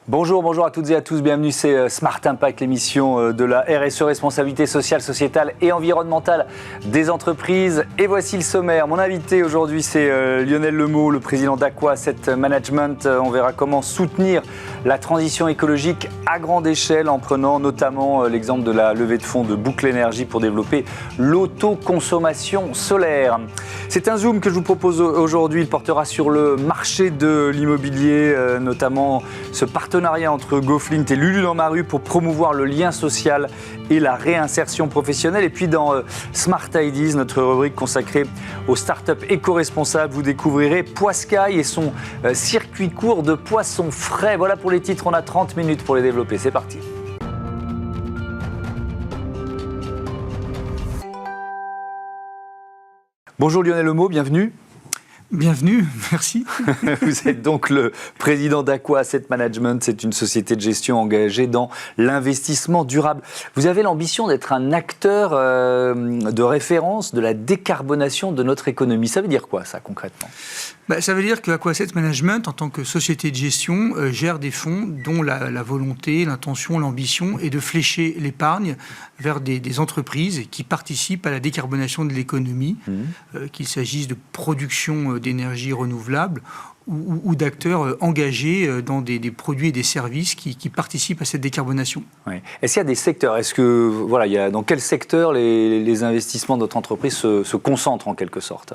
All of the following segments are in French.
Bonjour à toutes et à tous, bienvenue, c'est Smart Impact, l'émission de la RSE, responsabilité sociale, sociétale et environnementale des entreprises. Et voici le sommaire. Mon invité aujourd'hui, c'est Lionel Lemot, le président d'Aqua Asset Management. On verra comment soutenir la transition écologique à grande échelle en prenant notamment l'exemple de la levée de fonds de Boucle Énergie pour développer l'autoconsommation solaire. C'est un zoom que je vous propose aujourd'hui. Il portera sur le marché de l'immobilier, notamment ce partenariat entre GoFlint et Lulu dans ma rue pour promouvoir le lien social et la réinsertion professionnelle. Et puis dans Smart Ideas, notre rubrique consacrée aux startups éco-responsables, vous découvrirez Poiscaille et son circuit court de poissons frais. Voilà pour les titres, on a 30 minutes pour les développer. C'est parti. Bonjour Lionel Lemot, bienvenue. Bienvenue, merci. Vous êtes donc le président d'Aqua Asset Management, c'est une société de gestion engagée dans l'investissement durable. Vous avez l'ambition d'être un acteur de référence de la décarbonation de notre économie. Ça veut dire quoi ça concrètement ? Ça veut dire que Aqua Asset Management, en tant que société de gestion, gère des fonds dont la volonté, l'intention, l'ambition est de flécher l'épargne vers des entreprises qui participent à la décarbonation de l'économie, qu'il s'agisse de production d'énergie renouvelable ou d'acteurs engagés dans des produits et des services qui participent à cette décarbonation. Oui. Est-ce qu'il y a des secteurs ? Dans quel secteur les investissements de notre entreprise se concentrent en quelque sorte ?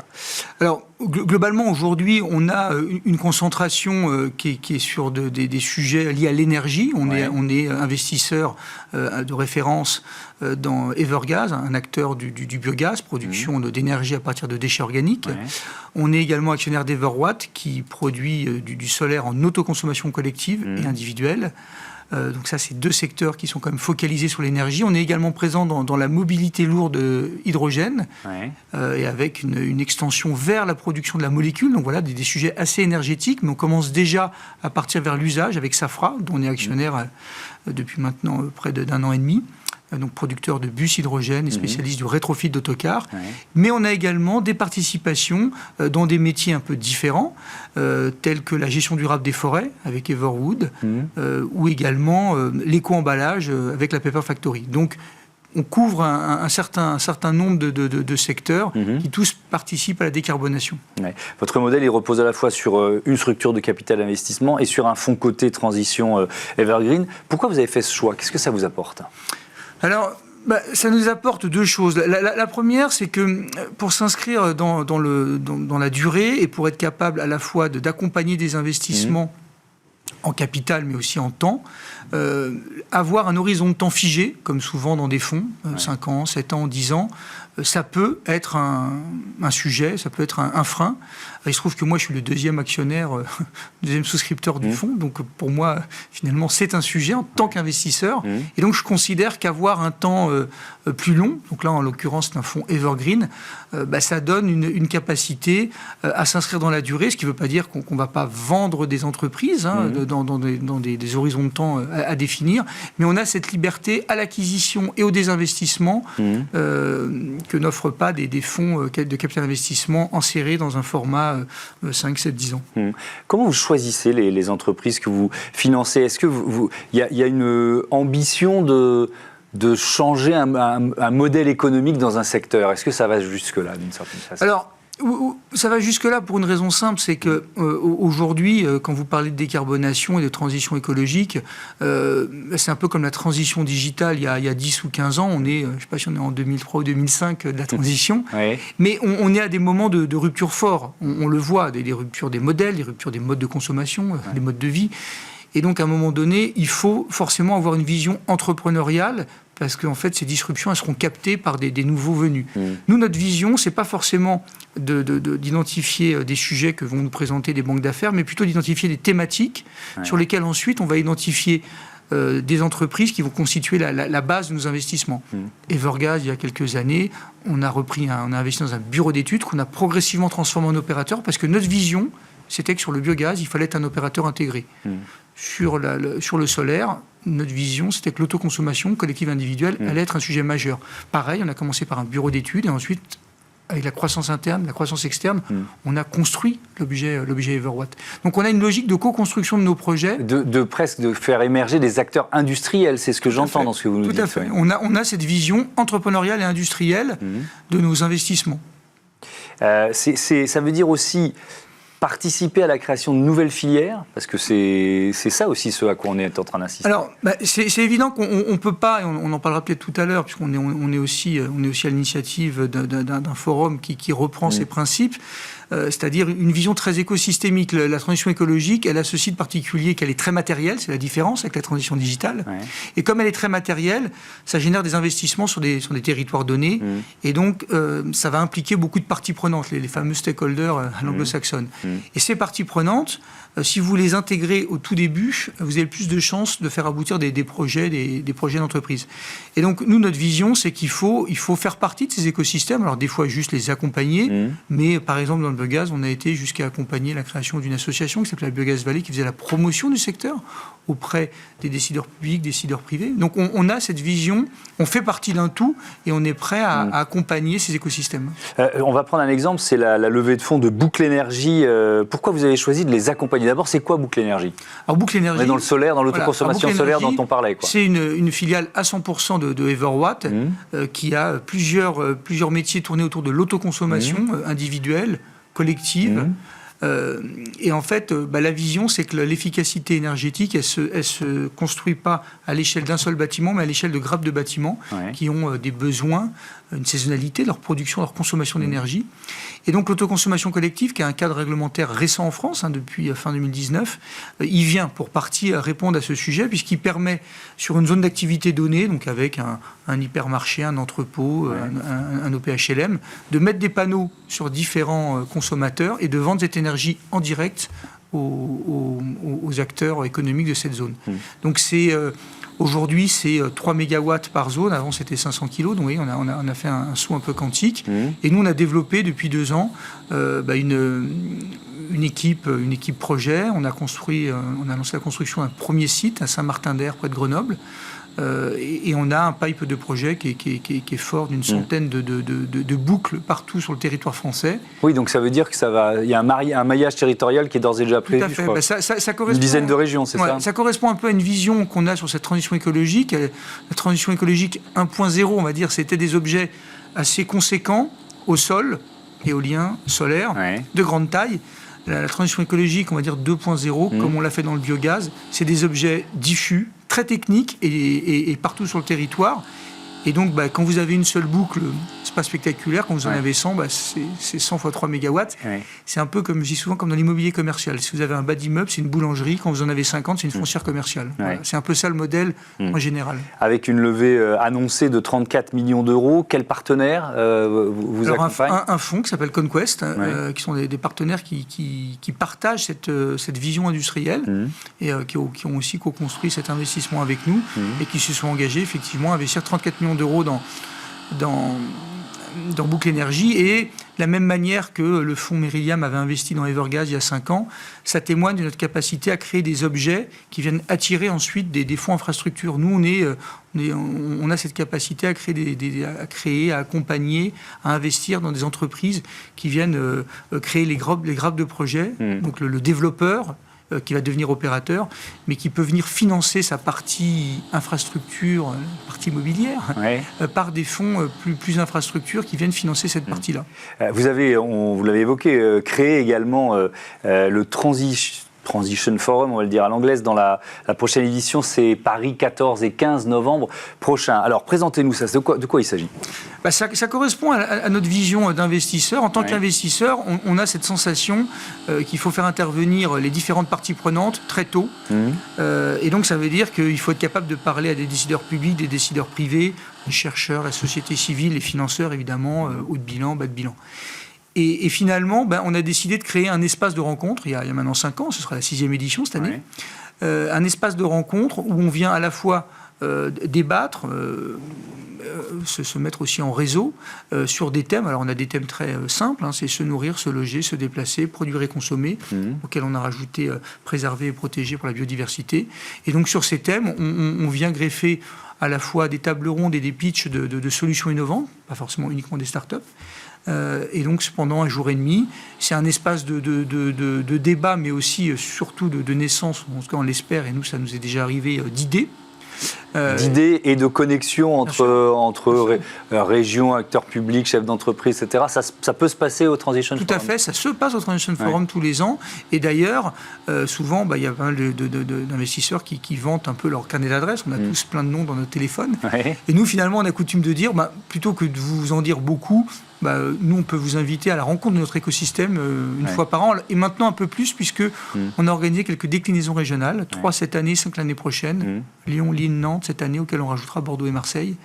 Alors, globalement, aujourd'hui, on a une concentration qui est sur des sujets liés à l'énergie. On est investisseur de référence dans Evergas, un acteur du biogaz, production d'énergie à partir de déchets organiques. Ouais. On est également actionnaire d'Everwatt, qui produit du solaire en autoconsommation collective et individuelle. Donc ça, c'est deux secteurs qui sont quand même focalisés sur l'énergie. On est également présent dans la mobilité lourde hydrogène, et avec une extension vers la production de la molécule. Donc voilà, des sujets assez énergétiques, mais on commence déjà à partir vers l'usage avec Safra, dont on est actionnaire depuis maintenant près d'un an et demi. Donc producteur de bus hydrogène et spécialiste du rétrofit d'autocars. Mais on a également des participations dans des métiers un peu différents, tels que la gestion durable des forêts avec Everwood, ou également l'éco-emballage avec la Paper Factory. Donc on couvre un certain nombre de secteurs qui tous participent à la décarbonation. Ouais. Votre modèle, il repose à la fois sur une structure de capital d'investissement et sur un fonds coté transition Evergreen. Pourquoi vous avez fait ce choix ? Qu'est-ce que ça vous apporte ? Alors, ça nous apporte deux choses. La première, c'est que pour s'inscrire dans la durée et pour être capable à la fois d'accompagner des investissements en capital, mais aussi en temps, avoir un horizon de temps figé, comme souvent dans des fonds, 5 ans, 7 ans, 10 ans, ça peut être un sujet, ça peut être un frein. Il se trouve que moi, je suis le deuxième actionnaire, deuxième souscripteur du fonds. Donc, pour moi, finalement, c'est un sujet en tant qu'investisseur. Et donc, je considère qu'avoir un temps plus long, donc là, en l'occurrence, c'est un fonds Evergreen, ça donne une capacité à s'inscrire dans la durée, ce qui ne veut pas dire qu'on ne va pas vendre des entreprises dans des horizons de temps à définir. Mais on a cette liberté à l'acquisition et au désinvestissement que n'offrent pas des fonds de capital investissement enserrés dans un format 5, 7, 10 ans. Comment vous choisissez les entreprises que vous financez ? Est-ce que il y a une ambition de changer un modèle économique dans un secteur ? Est-ce que ça va jusque-là, d'une certaine façon ? Alors, ça va jusque-là pour une raison simple, c'est que aujourd'hui, quand vous parlez de décarbonation et de transition écologique, c'est un peu comme la transition digitale il y a 10 ou 15 ans. Je ne sais pas si on est en 2003 ou 2005 de la transition, mais on est à des moments de rupture forts. On le voit, des ruptures des modèles, des ruptures des modes de consommation, des modes de vie. Et donc, à un moment donné, il faut forcément avoir une vision entrepreneuriale, parce qu'en fait, ces disruptions, elles seront captées par des nouveaux venus. Nous, notre vision, c'est pas forcément d'identifier des sujets que vont nous présenter des banques d'affaires, mais plutôt d'identifier des thématiques sur lesquelles ensuite on va identifier des entreprises qui vont constituer la base de nos investissements. Evergas, il y a quelques années, on a investi dans un bureau d'études qu'on a progressivement transformé en opérateur, parce que notre vision, c'était que sur le biogaz, il fallait être un opérateur intégré. Sur le solaire, notre vision, c'était que l'autoconsommation collective individuelle allait être un sujet majeur. Pareil, on a commencé par un bureau d'études et ensuite avec la croissance interne, la croissance externe, on a construit l'objet Everwatt. Donc on a une logique de co-construction de nos projets. Presque de faire émerger des acteurs industriels, c'est ce que j'entends dans ce que vous nous dites. Tout à fait. Oui. On a cette vision entrepreneuriale et industrielle de nos investissements. Ça veut dire aussi participer à la création de nouvelles filières, parce que c'est ça aussi ce à quoi on est en train d'insister. Alors, c'est évident qu'on ne peut pas, et on en parlera peut-être tout à l'heure, puisqu'on est aussi à l'initiative d'un forum qui reprend ces principes, c'est-à-dire une vision très écosystémique. La transition écologique, elle a ce site particulier qu'elle est très matérielle, c'est la différence avec la transition digitale. Ouais. Et comme elle est très matérielle, ça génère des investissements sur des territoires donnés, et donc ça va impliquer beaucoup de parties prenantes, les fameux stakeholders à l'anglo-saxonne. Et ces parties prenantes, si vous les intégrez au tout début, vous avez plus de chances de faire aboutir des projets d'entreprise. Et donc, nous, notre vision, c'est qu'il faut faire partie de ces écosystèmes. Alors, des fois, juste les accompagner. Mais, par exemple, dans le biogaz, on a été jusqu'à accompagner la création d'une association qui s'appelait la Biogaz Valley, qui faisait la promotion du secteur auprès des décideurs publics, des décideurs privés. Donc, on a cette vision, on fait partie d'un tout et on est prêt à accompagner ces écosystèmes. On va prendre un exemple, c'est la levée de fonds de Boucle Énergie. Pourquoi vous avez choisi de les accompagner ? D'abord, c'est quoi Boucle Énergie ? Alors, Boucle Énergie, on est dans le solaire, dans l'autoconsommation solaire dont on parlait. C'est une filiale à 100% de Everwatt qui a plusieurs métiers tournés autour de l'autoconsommation individuelle, collective. Et en fait, la vision, c'est que l'efficacité énergétique, elle se construit pas à l'échelle d'un seul bâtiment, mais à l'échelle de grappes de bâtiments qui ont des besoins, une saisonnalité, leur production, leur consommation d'énergie. Et donc l'autoconsommation collective, qui est un cadre réglementaire récent en France, depuis fin 2019, il vient pour partie répondre à ce sujet, puisqu'il permet, sur une zone d'activité donnée, donc avec un hypermarché, un entrepôt, un OPHLM, de mettre des panneaux sur différents consommateurs et de vendre cette énergie en direct aux acteurs économiques de cette zone. Donc aujourd'hui, c'est 3 mégawatts par zone. Avant, c'était 500 kilos. Donc, oui, on a fait un saut un peu quantique. Et nous, on a développé depuis 2 ans une équipe projet. On a lancé la construction d'un premier site à Saint-Martin-d'Air, près de Grenoble. Et on a un pipe de projet qui est fort d'une centaine de boucles partout sur le territoire français. Oui, donc ça veut dire qu'il y a un maillage territorial qui est d'ores et déjà prévu. Tout à fait. Ça correspond, une dizaine de régions, c'est ça ? Ça correspond un peu à une vision qu'on a sur cette transition écologique. La transition écologique 1.0, on va dire, c'était des objets assez conséquents au sol, éolien, solaire, de grande taille. La transition écologique, on va dire 2.0, comme on l'a fait dans le biogaz, c'est des objets diffus, très techniques et partout sur le territoire. Et donc, quand vous avez une seule boucle, c'est pas spectaculaire. Quand vous en avez 100, c'est 100 fois 3 mégawatts. C'est un peu, comme je dis souvent, comme dans l'immobilier commercial. Si vous avez un bas d'immeuble, c'est une boulangerie. Quand vous en avez 50, c'est une foncière commerciale. Voilà. C'est un peu ça le modèle en général. Avec une levée annoncée de 34 millions d'euros, quel partenaire vous accompagne ? Un fonds qui s'appelle Conquest, qui sont des partenaires qui partagent cette vision industrielle et qui ont aussi co-construit cet investissement avec nous et qui se sont engagés effectivement à investir 34 millions d'euros dans Boucle Énergie. Et de la même manière que le fonds Meridiam avait investi dans Evergaz il y a 5 ans, ça témoigne de notre capacité à créer des objets qui viennent attirer ensuite des fonds infrastructures. Nous, on a cette capacité à créer, à accompagner, à investir dans des entreprises qui viennent créer les grappes de projets. Donc le développeur qui va devenir opérateur, mais qui peut venir financer sa partie infrastructure, partie immobilière, par des fonds plus infrastructures qui viennent financer cette partie-là. Vous l'avez évoqué, créé également le Transition Forum, on va le dire à l'anglaise, dans la prochaine édition, c'est Paris 14 et 15 novembre prochain. Alors, présentez-nous ça, de quoi il s'agit ? Ça correspond à notre vision d'investisseur. En tant qu'investisseur, on a cette sensation qu'il faut faire intervenir les différentes parties prenantes très tôt. Et donc, ça veut dire qu'il faut être capable de parler à des décideurs publics, des décideurs privés, les chercheurs, la société civile, les financeurs, évidemment, haut de bilan, bas de bilan. Et finalement, on a décidé de créer un espace de rencontre, il y a maintenant 5 ans, ce sera la 6e édition cette année, un espace de rencontre où on vient à la fois débattre, se mettre aussi en réseau sur des thèmes. Alors on a des thèmes très simples, c'est se nourrir, se loger, se déplacer, produire et consommer, auxquels on a rajouté préserver et protéger pour la biodiversité. Et donc sur ces thèmes, on vient greffer à la fois des tables rondes et des pitchs de solutions innovantes, pas forcément uniquement des startups, et donc pendant un jour et demi. C'est un espace de débat, mais aussi surtout de naissance, en tout cas on l'espère, et nous ça nous est déjà arrivé, d'idées. D'idées et de connexion entre régions, acteurs publics, chefs d'entreprise, etc. Ça peut se passer au Transition Forum. Tout à fait, ça se passe au Transition Forum tous les ans. Et d'ailleurs, souvent, il y a pas mal d'investisseurs qui vantent un peu leur carnet d'adresses. On a tous plein de noms dans notre téléphone. Et nous, finalement, on a coutume de dire, plutôt que de vous en dire beaucoup, nous, on peut vous inviter à la rencontre de notre écosystème une fois par an. Et maintenant, un peu plus, puisque on a organisé quelques déclinaisons régionales. 3 cette année, 5 l'année prochaine. Lyon, Lille, Nantes cette année, auquel on rajoutera Bordeaux et Marseille,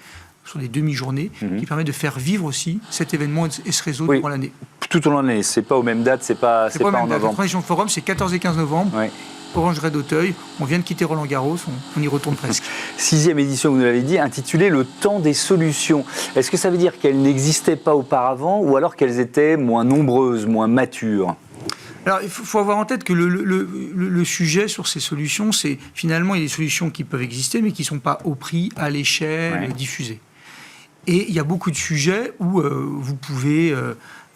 sur des demi-journées, qui permettent de faire vivre aussi cet événement et ce réseau durant l'année. Tout au long de l'année, c'est pas aux mêmes dates, c'est pas en novembre. Le Transition Forum, c'est 14 et 15 novembre. Orangeraie d'Auteuil, on vient de quitter Roland-Garros, on y retourne presque. 6e édition, vous nous l'avez dit, intitulée Le temps des solutions. Est-ce que ça veut dire qu'elles n'existaient pas auparavant ou alors qu'elles étaient moins nombreuses, moins matures ? Alors, il faut avoir en tête que le sujet sur ces solutions, c'est finalement, il y a des solutions qui peuvent exister, mais qui ne sont pas au prix, à l'échelle, diffusées. Et il y a beaucoup de sujets où vous pouvez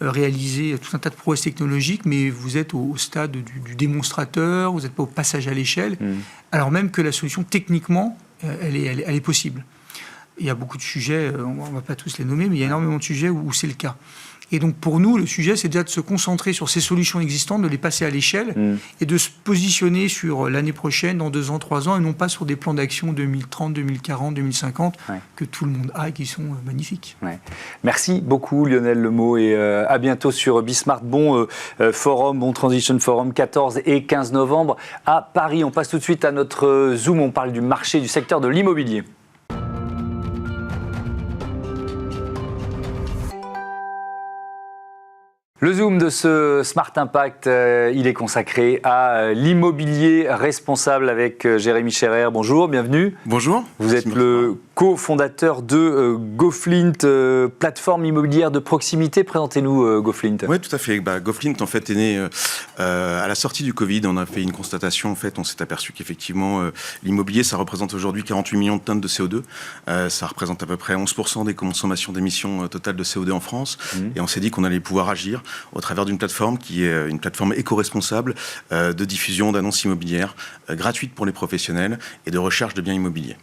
réaliser tout un tas de prouesses technologiques, mais vous êtes au stade du démonstrateur, vous n'êtes pas au passage à l'échelle, alors même que la solution, techniquement, elle est possible. Il y a beaucoup de sujets, on ne va pas tous les nommer, mais il y a énormément de sujets où c'est le cas. Et donc pour nous, le sujet, c'est déjà de se concentrer sur ces solutions existantes, de les passer à l'échelle et de se positionner sur l'année prochaine, dans 2 ans, 3 ans, et non pas sur des plans d'action 2030, 2040, 2050 que tout le monde a et qui sont magnifiques. Merci beaucoup Lionel Lemot et à bientôt sur Bismart. Bon forum, bon Transition Forum, 14 et 15 novembre à Paris. On passe tout de suite à notre Zoom, on parle du marché, du secteur de l'immobilier. Le Zoom de ce Smart Impact, il est consacré à l'immobilier responsable avec Jérémy Scherer. Bonjour, bienvenue. Bonjour. Vous êtes le cofondateur de GoFlint, plateforme immobilière de proximité. Présentez-nous GoFlint. Oui, tout à fait. GoFlint, en fait, est né à la sortie du Covid. On a fait une constatation. En fait, on s'est aperçu qu'effectivement, l'immobilier, ça représente aujourd'hui 48 millions de tonnes de CO2. Ça représente à peu près 11% des consommations d'émissions totales de CO2 en France. Et on s'est dit qu'on allait pouvoir agir au travers d'une plateforme qui est une plateforme éco-responsable de diffusion d'annonces immobilières gratuites pour les professionnels et de recherche de biens immobiliers.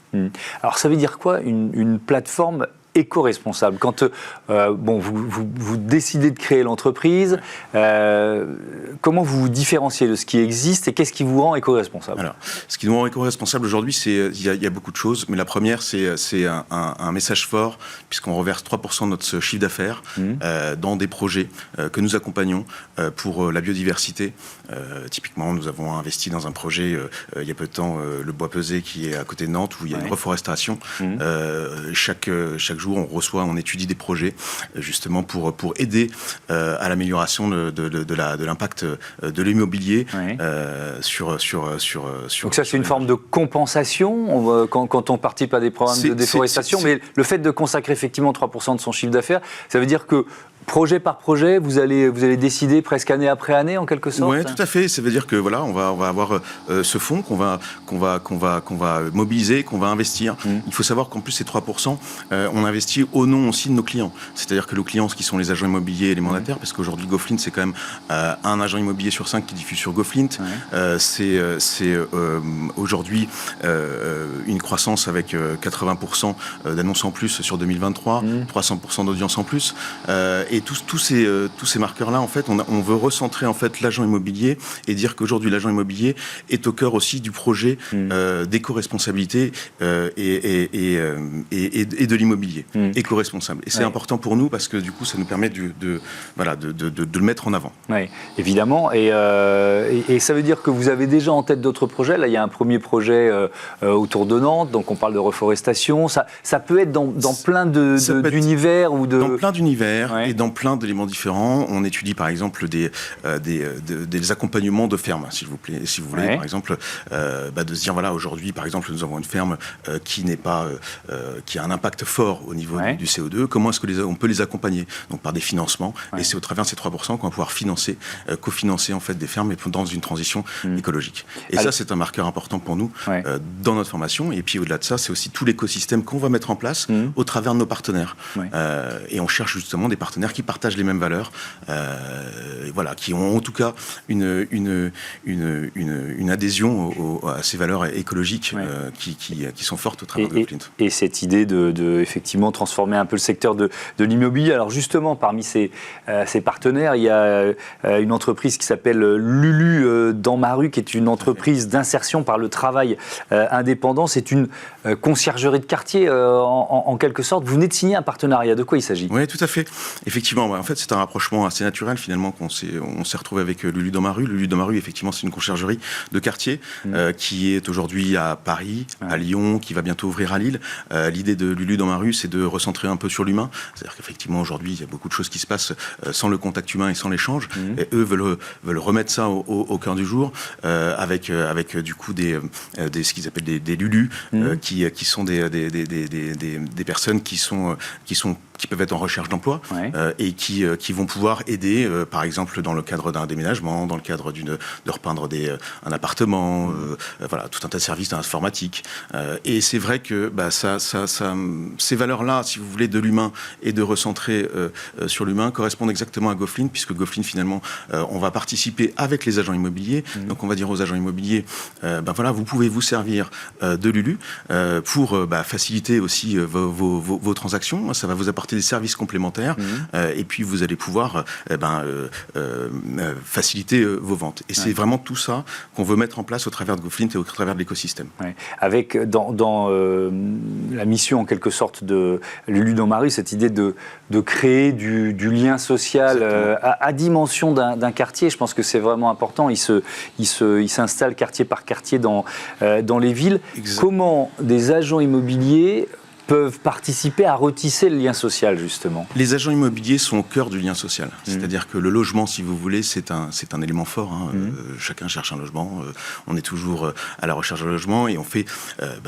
Alors ça veut dire quoi une plateforme éco-responsable? Quand vous décidez de créer l'entreprise, comment vous vous différenciez de ce qui existe et qu'est-ce qui vous rend éco-responsable? Alors, ce qui nous rend éco-responsable aujourd'hui, il y a beaucoup de choses, mais la première, c'est un message fort, puisqu'on reverse 3% de notre chiffre d'affaires dans des projets que nous accompagnons pour la biodiversité. Typiquement, nous avons investi dans un projet il y a peu de temps, le Bois Pesé, qui est à côté de Nantes, où il y a une reforestation. Chaque jour, on étudie des projets justement pour aider à l'amélioration de l'impact de l'immobilier sur. Donc ça, c'est une forme de compensation quand on participe à des programmes de déforestation, mais le fait de consacrer effectivement 3% de son chiffre d'affaires, ça veut dire que projet par projet, vous allez décider presque année après année en quelque sorte. Oui, tout à fait. Ça veut dire que voilà, on va avoir ce fonds qu'on va mobiliser, qu'on va investir. Il faut savoir qu'en plus ces 3%, on investit au nom aussi de nos clients. C'est-à-dire que nos clients, qui sont les agents immobiliers et les mandataires, parce qu'aujourd'hui GoFlint, c'est quand même un agent immobilier sur 5 qui diffuse sur GoFlint. C'est aujourd'hui une croissance avec 80% d'annonces en plus sur 2023, 300% d'audience en plus. Et tous ces marqueurs-là, en fait, on veut recentrer en fait l'agent immobilier et dire qu'aujourd'hui l'agent immobilier est au cœur aussi du projet d'éco-responsabilité et de l'immobilier éco-responsable. Et c'est important pour nous parce que du coup, ça nous permet de le mettre en avant. Oui, évidemment. Et ça veut dire que vous avez déjà en tête d'autres projets. Là, il y a un premier projet autour de Nantes, donc on parle de reforestation. Ça peut être dans plein d'univers ou de... Dans plein d'univers et dans plein d'éléments différents. On étudie par exemple des accompagnements de fermes, s'il vous plaît, si vous voulez, par exemple, de se dire voilà, aujourd'hui, par exemple, nous avons une ferme qui a un impact fort au niveau du CO2, comment est-ce qu'on peut les accompagner, donc par des financements, et c'est au travers de ces 3% qu'on va pouvoir cofinancer en fait des fermes dans une transition écologique. Et ça, c'est un marqueur important pour nous dans notre formation. Et puis au-delà de ça, c'est aussi tout l'écosystème qu'on va mettre en place au travers de nos partenaires. Et on cherche justement des partenaires qui partagent les mêmes valeurs, qui ont en tout cas une adhésion à ces valeurs écologiques qui sont fortes au travers de Flint. Et cette idée de effectivement transformer un peu le secteur de l'immobilier. Alors justement, parmi ces partenaires, il y a une entreprise qui s'appelle Lulu dans ma rue, qui est une entreprise d'insertion par le travail indépendant. C'est une conciergerie de quartier en quelque sorte. Vous venez de signer un partenariat. De quoi il s'agit ? Oui, tout à fait. Effectivement, en fait, c'est un rapprochement assez naturel finalement on s'est retrouvé avec Lulu dans ma rue. Lulu dans ma rue, effectivement, c'est une conciergerie de quartier qui est aujourd'hui à Paris, à Lyon, qui va bientôt ouvrir à Lille. L'idée de Lulu dans ma rue, c'est de recentrer un peu sur l'humain. C'est-à-dire qu'effectivement, aujourd'hui, il y a beaucoup de choses qui se passent sans le contact humain et sans l'échange. Et eux veulent remettre ça au cœur du jour avec du coup ce qu'ils appellent des Lulus qui sont des personnes qui peuvent être en recherche d'emploi et qui vont pouvoir aider, par exemple, dans le cadre d'un déménagement, dans le cadre de repeindre un appartement, tout un tas de services informatiques. Et c'est vrai que ces valeurs-là, si vous voulez, de l'humain et de recentrer sur l'humain, correspondent exactement à GoFlint, puisque GoFlint, finalement, on va participer avec les agents immobiliers. Donc, on va dire aux agents immobiliers, vous pouvez vous servir de Lulu pour faciliter aussi vos transactions. Ça va vous apporter des services complémentaires et puis vous allez pouvoir faciliter vos ventes. Et c'est vraiment tout ça qu'on veut mettre en place au travers de GoFlint et au travers de l'écosystème. Avec dans la mission en quelque sorte de Lulu dans ma rue, cette idée de créer du lien social à dimension d'un quartier. Je pense que c'est vraiment important. Il s'installe quartier par quartier dans les villes. Comment des agents immobiliers peuvent participer à retisser le lien social, justement? Les agents immobiliers sont au cœur du lien social. C'est-à-dire que le logement, si vous voulez, c'est un élément fort. Chacun cherche un logement. On est toujours à la recherche d'un logement et on fait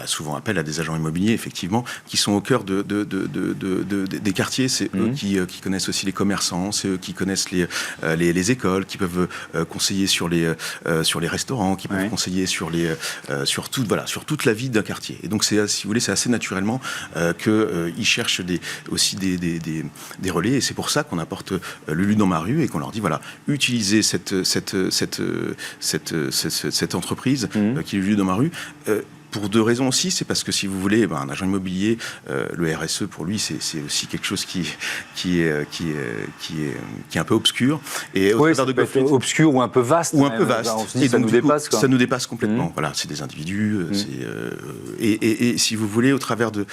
souvent appel à des agents immobiliers, effectivement, qui sont au cœur des quartiers. C'est eux qui connaissent aussi les commerçants, c'est eux qui connaissent les écoles, qui peuvent conseiller sur les restaurants, qui peuvent conseiller sur toute la vie d'un quartier. Et donc, si vous voulez, c'est assez naturellement qu'ils cherchent aussi des relais, et c'est pour ça qu'on apporte Lulu dans ma rue et qu'on leur dit utilisez cette entreprise qui est Lulu dans ma rue. Pour deux raisons aussi, c'est parce que si vous voulez, un agent immobilier, le RSE pour lui, c'est aussi quelque chose qui est un peu obscur. Et ça peut être obscur ou un peu vaste. Ou un peu vaste. On se dit, ça nous dépasse. Ça nous dépasse complètement. Voilà, c'est des individus. Et si vous voulez, au travers de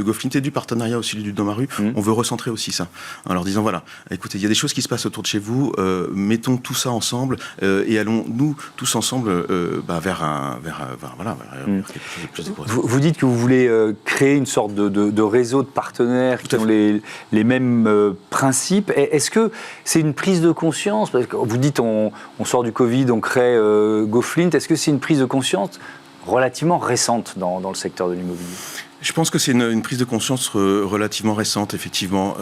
GoFlint et du partenariat aussi du dans ma rue, on veut recentrer aussi ça. En leur disant, écoutez, il y a des choses qui se passent autour de chez vous, mettons tout ça ensemble et allons, nous, tous ensemble, vers Vous dites que vous voulez créer une sorte de réseau de partenaires qui ont les mêmes principes. Est-ce que c'est une prise de conscience? Parce que vous dites on sort du Covid, on crée GoFlint. Est-ce que c'est une prise de conscience relativement récente dans le secteur de l'immobilier? Je pense que c'est une prise de conscience relativement récente, effectivement.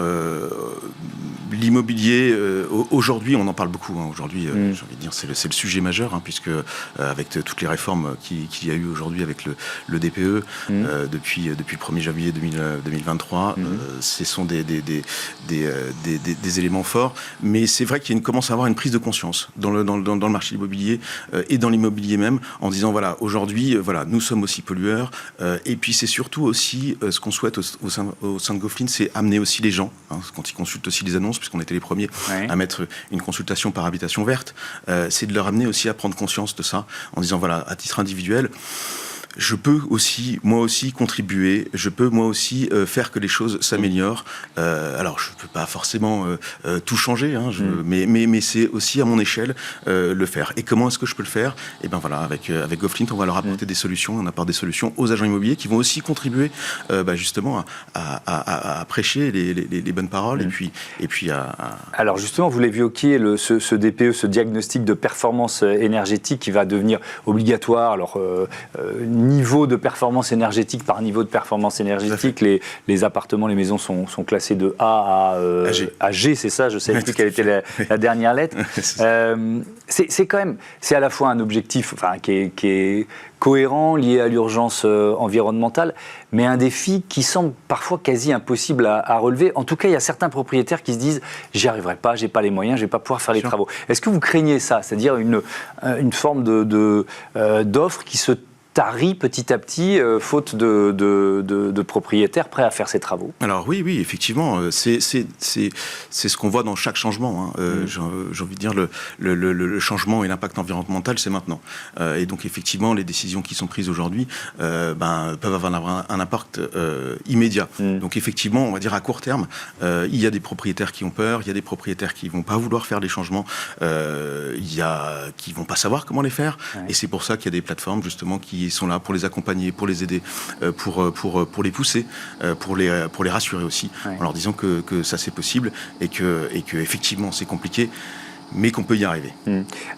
L'immobilier, aujourd'hui, on en parle beaucoup. Aujourd'hui, j'ai envie de dire, c'est le sujet majeur, puisque avec toutes les réformes qu'il y a eu aujourd'hui avec le DPE, depuis le 1er janvier 2023, ce sont des éléments forts. Mais c'est vrai qu'il commence à avoir une prise de conscience dans le marché immobilier et dans l'immobilier même, en disant, aujourd'hui, nous sommes aussi pollueurs. Et puis, c'est surtout aussi ce qu'on souhaite au sein de GoFlint, c'est amener aussi les gens, quand ils consultent aussi les annonces, puisqu'on était les premiers à mettre une consultation par habitation verte, c'est de leur amener aussi à prendre conscience de ça, en disant, à titre individuel, je peux aussi, moi aussi, contribuer, je peux, moi aussi, faire que les choses s'améliorent. Alors, je ne peux pas forcément tout changer, mais c'est aussi à mon échelle le faire. Et comment est-ce que je peux le faire? Et avec GoFlint, on va leur apporter des solutions, on apporte des solutions aux agents immobiliers qui vont aussi contribuer justement à prêcher les bonnes paroles et puis à... Alors justement, vous l'évoquiez, ce DPE, ce diagnostic de performance énergétique qui va devenir obligatoire. Alors, niveau de performance énergétique par niveau de performance énergétique. Les appartements, les maisons sont classés de A à G, c'est ça, je ne sais plus quelle était la dernière lettre. C'est à la fois un objectif qui est cohérent, lié à l'urgence environnementale, mais un défi qui semble parfois quasi impossible à relever. En tout cas, il y a certains propriétaires qui se disent « j'y arriverai pas, j'ai pas les moyens, je vais pas pouvoir faire les travaux ». Est-ce que vous craignez ça, c'est-à-dire une forme d'offre qui se tarit petit à petit, faute de propriétaires prêts à faire ces travaux? Alors oui, effectivement, c'est ce qu'on voit dans chaque changement. J'ai envie de dire, le changement et l'impact environnemental, c'est maintenant. Et donc effectivement, les décisions qui sont prises aujourd'hui peuvent avoir un impact immédiat. Donc effectivement, on va dire à court terme, il y a des propriétaires qui ont peur, il y a des propriétaires qui vont pas vouloir faire les changements, qui vont pas savoir comment les faire. Et c'est pour ça qu'il y a des plateformes justement qui sont là pour les accompagner, pour les aider, pour les pousser, pour les rassurer aussi, en leur disant que ça c'est possible et que effectivement c'est compliqué, mais qu'on peut y arriver.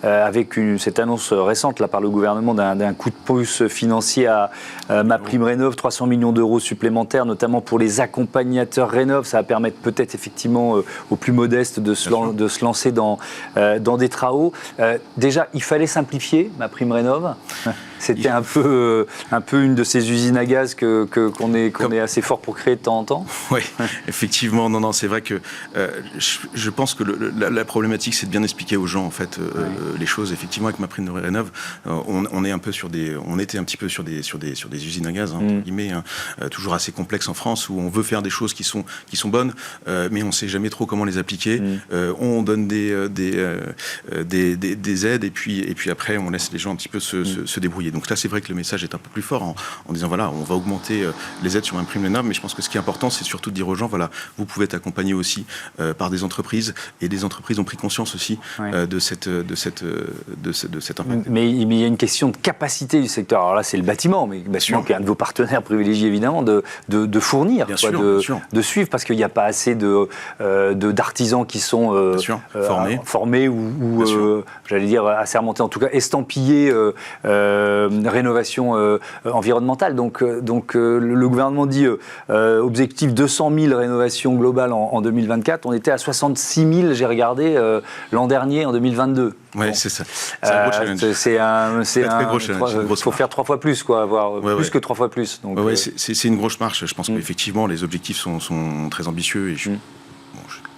Avec cette annonce récente là, par le gouvernement d'un coup de pouce financier à MaPrimeRénov', 300 millions d'euros supplémentaires, notamment pour les accompagnateurs Rénov', ça va permettre peut-être effectivement aux plus modestes de se lancer dans des travaux. Déjà, il fallait simplifier MaPrimeRénov'. C'était un peu une de ces usines à gaz qu'on est assez fort pour créer de temps en temps. Oui, effectivement. Non, c'est vrai que je pense que la problématique, c'est de bien expliquer aux gens en fait les choses. Effectivement, avec MaPrimeRénov', on était un petit peu sur des usines à gaz, entre guillemets, toujours assez complexes en France, où on veut faire des choses qui sont bonnes, mais on ne sait jamais trop comment les appliquer. On donne des aides et puis après on laisse les gens un petit peu se débrouiller. Donc là, c'est vrai que le message est un peu plus fort en disant voilà, on va augmenter les aides sur MaPrimeRénov', mais je pense que ce qui est important, c'est surtout de dire aux gens voilà, vous pouvez être accompagné aussi par des entreprises, et des entreprises ont pris conscience aussi de cet impact. Mais il y a une question de capacité du secteur. Alors là, c'est le bâtiment, mais le bâtiment qui est un de vos partenaires privilégiés évidemment, de fournir, de suivre, parce qu'il n'y a pas assez d'artisans qui sont formés ou j'allais dire assermentés, en tout cas estampillés rénovation environnementale. Donc le gouvernement dit objectif 200 000 rénovations globales en 2024. On était à 66 000, j'ai regardé, l'an dernier, en 2022. Oui, c'est ça. C'est un gros challenge. C'est un très gros challenge. Il faut faire 3 fois plus, avoir plus que 3 fois plus. Donc, c'est une grosse marche. Je pense qu'effectivement, les objectifs sont très ambitieux. Et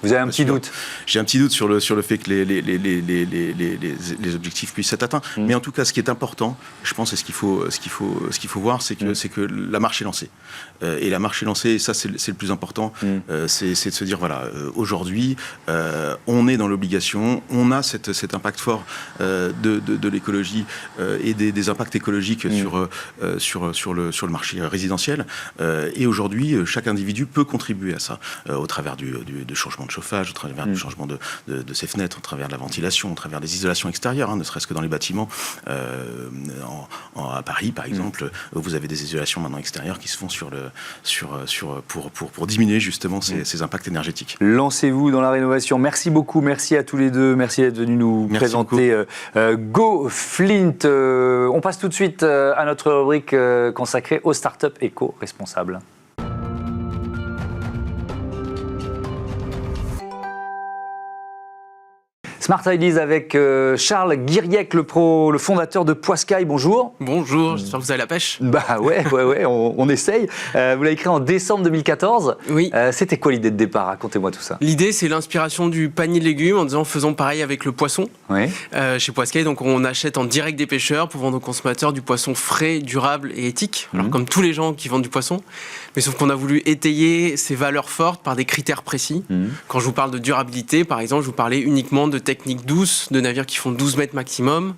vous avez un petit doute? J'ai un petit doute sur le fait que les objectifs puissent être atteints. Mais en tout cas, ce qui est important, je pense, et ce qu'il faut voir, c'est que la marche est lancée. Et la marche est lancée, et ça, c'est le plus important. C'est de se dire, voilà, aujourd'hui, on est dans l'obligation, on a cet impact fort de l'écologie et des impacts écologiques sur le marché résidentiel. Et aujourd'hui, chaque individu peut contribuer à ça, au travers du changement de chauffage, au travers du changement de ses fenêtres, au travers de la ventilation, au travers des isolations extérieures, ne serait-ce que dans les bâtiments. À Paris, par exemple, vous avez des isolations maintenant extérieures qui se font pour diminuer justement ces impacts énergétiques. Lancez-vous dans la rénovation. Merci beaucoup, merci à tous les deux, merci d'être venus nous présenter GoFlint. On passe tout de suite à notre rubrique consacrée aux startups éco-responsables. Smart Ideas avec Charles Guiriec, le fondateur de Poiscaille. Bonjour. Bonjour, j'espère que vous avez la pêche. Bah ouais, on essaye. Vous l'avez créé en décembre 2014. Oui. C'était quoi l'idée de départ? Racontez-moi tout ça. L'idée, c'est l'inspiration du panier de légumes en disant faisons pareil avec le poisson. Oui. Chez Poiscaille, donc on achète en direct des pêcheurs pour vendre aux consommateurs du poisson frais, durable et éthique. Alors comme tous les gens qui vendent du poisson, mais sauf qu'on a voulu étayer ces valeurs fortes par des critères précis. Quand je vous parle de durabilité, par exemple, je vous parlais uniquement de techniques douces, de navires qui font 12 mètres maximum.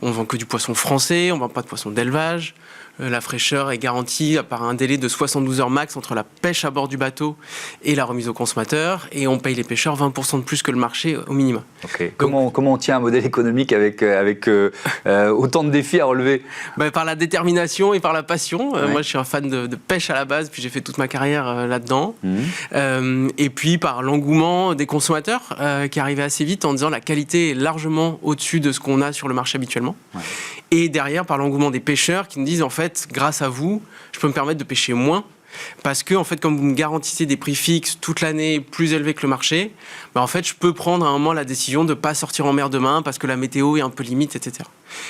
On vend que du poisson français, on vend pas de poisson d'élevage. La fraîcheur est garantie par un délai de 72 heures max entre la pêche à bord du bateau et la remise au consommateur. Et on paye les pêcheurs 20% de plus que le marché au minimum. Okay. Comment on tient un modèle économique avec autant de défis à relever? Par la détermination et par la passion. Moi, je suis un fan de pêche à la base, puis j'ai fait toute ma carrière là-dedans. Et puis par l'engouement des consommateurs qui arrivait assez vite en disant la qualité est largement au-dessus de ce qu'on a sur le marché habituellement. Et derrière, par l'engouement des pêcheurs qui nous disent, en fait, grâce à vous, je peux me permettre de pêcher moins. Parce que, en fait, comme vous me garantissez des prix fixes toute l'année plus élevés que le marché, en fait, je peux prendre à un moment la décision de ne pas sortir en mer demain parce que la météo est un peu limite, etc.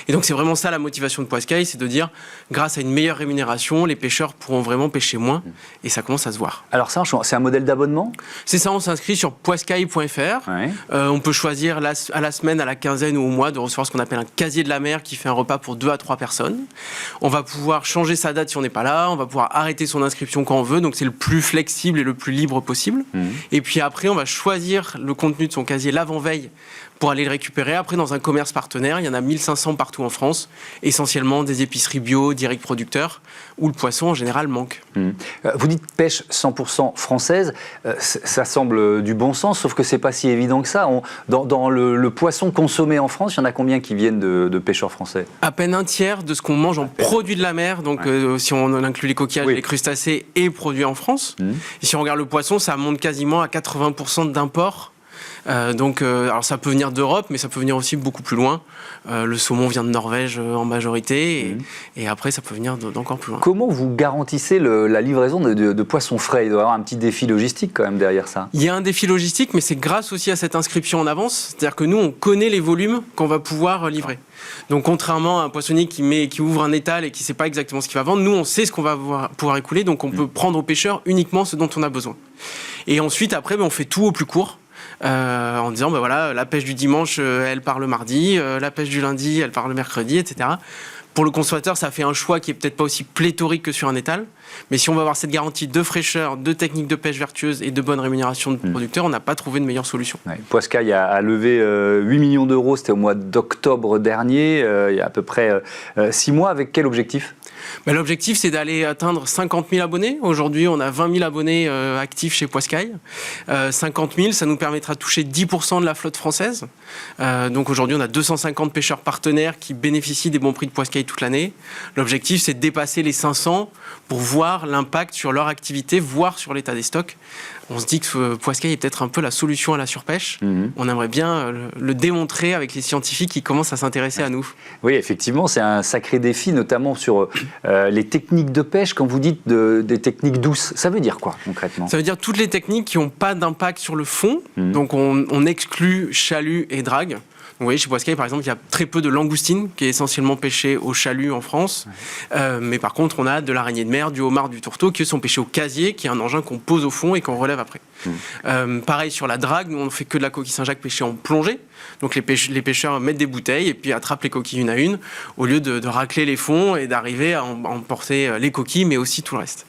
Et donc, c'est vraiment ça la motivation de Poiscaille, c'est de dire, grâce à une meilleure rémunération, les pêcheurs pourront vraiment pêcher moins. Et ça commence à se voir. Alors ça, c'est un modèle d'abonnement ? C'est ça, on s'inscrit sur poiscaille.fr. Ouais. On peut choisir à la semaine, à la quinzaine ou au mois de recevoir ce qu'on appelle un casier de la mer qui fait un repas pour 2 à 3 personnes. On va pouvoir changer sa date si on n'est pas là. On va pouvoir arrêter son inscription quand on veut. Donc c'est le plus flexible et le plus libre possible. Et puis après, on va choisir le contenu de son casier l'avant-veille pour aller le récupérer. Après, dans un commerce partenaire, il y en a 1500 partout en France, essentiellement des épiceries bio, direct producteurs, où le poisson en général manque. Vous dites pêche 100% française, ça semble du bon sens, sauf que c'est pas si évident que ça. Dans le poisson consommé en France, il y en a combien qui viennent de pêcheurs français ? À peine un tiers de ce qu'on mange en produits de la mer, donc si on inclut les coquillages, les crustacés, est produit en France. Et si on regarde le poisson, ça monte quasiment à 80% d'import. Alors ça peut venir d'Europe, mais ça peut venir aussi beaucoup plus loin. Le saumon vient de Norvège en majorité, et après ça peut venir d'encore plus loin. Comment vous garantissez la livraison de poissons frais ? Il doit y avoir un petit défi logistique quand même derrière ça. Il y a un défi logistique, mais c'est grâce aussi à cette inscription en avance. C'est-à-dire que nous, on connaît les volumes qu'on va pouvoir livrer. Donc contrairement à un poissonnier qui ouvre un étal et qui ne sait pas exactement ce qu'il va vendre, nous on sait ce qu'on va pouvoir écouler, donc on peut prendre aux pêcheurs uniquement ce dont on a besoin. Et ensuite, après, on fait tout au plus court. En disant voilà, la pêche du dimanche elle part le mardi, la pêche du lundi elle part le mercredi, etc. Pour le consommateur, ça fait un choix qui est peut-être pas aussi pléthorique que sur un étal, mais si on va avoir cette garantie de fraîcheur, de techniques de pêche vertueuses et de bonne rémunération de producteurs, on n'a pas trouvé de meilleure solution. Poiscaille a levé 8 millions d'euros, c'était au mois d'octobre dernier, il y a à peu près 6 mois. Avec quel objectif ? L'objectif, c'est d'aller atteindre 50 000 abonnés. Aujourd'hui, on a 20 000 abonnés actifs chez Poiscaille. 50 000, ça nous permettra de toucher 10% de la flotte française. Donc aujourd'hui, on a 250 pêcheurs partenaires qui bénéficient des bons prix de Poiscaille toute l'année. L'objectif, c'est de dépasser les 500 pour voir l'impact sur leur activité, voire sur l'état des stocks. On se dit que Poiscaille est peut-être un peu la solution à la surpêche. On aimerait bien le démontrer avec les scientifiques qui commencent à s'intéresser à nous. Oui, effectivement, c'est un sacré défi, notamment sur les techniques de pêche. Quand vous dites des techniques douces, ça veut dire quoi concrètement ? Ça veut dire toutes les techniques qui n'ont pas d'impact sur le fond. Donc on exclut chalut et drague. Vous voyez, chez Poiscaille, par exemple, il y a très peu de langoustine, qui est essentiellement pêchée au chalut en France. Mais par contre, on a de l'araignée de mer, du homard, du tourteau, qui sont pêchés au casier, qui est un engin qu'on pose au fond et qu'on relève après. Pareil sur la drague, nous on ne fait que de la coquille Saint-Jacques pêchée en plongée. Donc les pêcheurs mettent des bouteilles et puis attrapent les coquilles une à une, au lieu de racler les fonds et d'arriver à emporter les coquilles, mais aussi tout le reste.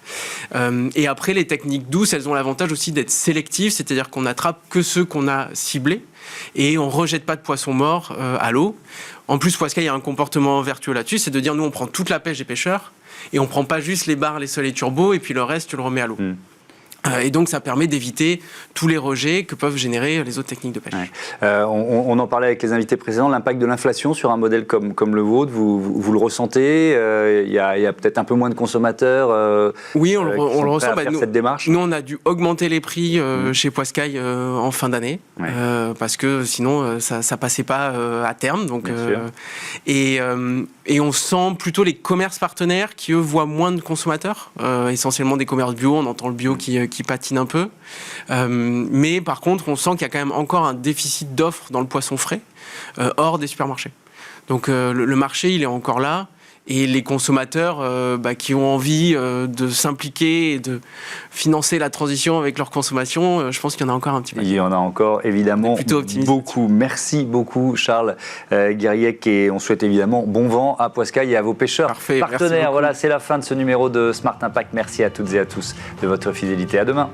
Et après, les techniques douces, elles ont l'avantage aussi d'être sélectives, c'est-à-dire qu'on n'attrape que ceux qu'on a ciblés. Et on ne rejette pas de poissons morts à l'eau. En plus, Poiscaille a un comportement vertueux là-dessus, c'est de dire nous on prend toute la pêche des pêcheurs et on ne prend pas juste les bars, les sols et turbos et puis le reste tu le remets à l'eau. Et donc ça permet d'éviter tous les rejets que peuvent générer les autres techniques de pêche. On en parlait avec les invités précédents, l'impact de l'inflation sur un modèle comme le vôtre, vous le ressentez ? Il y a peut-être un peu moins de consommateurs oui, on le ressent. Faire cette démarche. Nous, on a dû augmenter les prix chez Poiscaille en fin d'année, parce que sinon ça passait pas à terme. Donc, et on sent plutôt les commerces partenaires qui, eux, voient moins de consommateurs, essentiellement des commerces bio, on entend le bio qui patine un peu. Mais par contre, on sent qu'il y a quand même encore un déficit d'offres dans le poisson frais, hors des supermarchés. Donc le marché, il est encore là. Et les consommateurs qui ont envie de s'impliquer et de financer la transition avec leur consommation, je pense qu'il y en a encore un petit peu. Il y en a encore évidemment beaucoup. Merci beaucoup Charles Guiriec, et on souhaite évidemment bon vent à Poiscaille et à vos pêcheurs partenaires. Voilà, c'est la fin de ce numéro de Smart Impact. Merci à toutes et à tous de votre fidélité. À demain.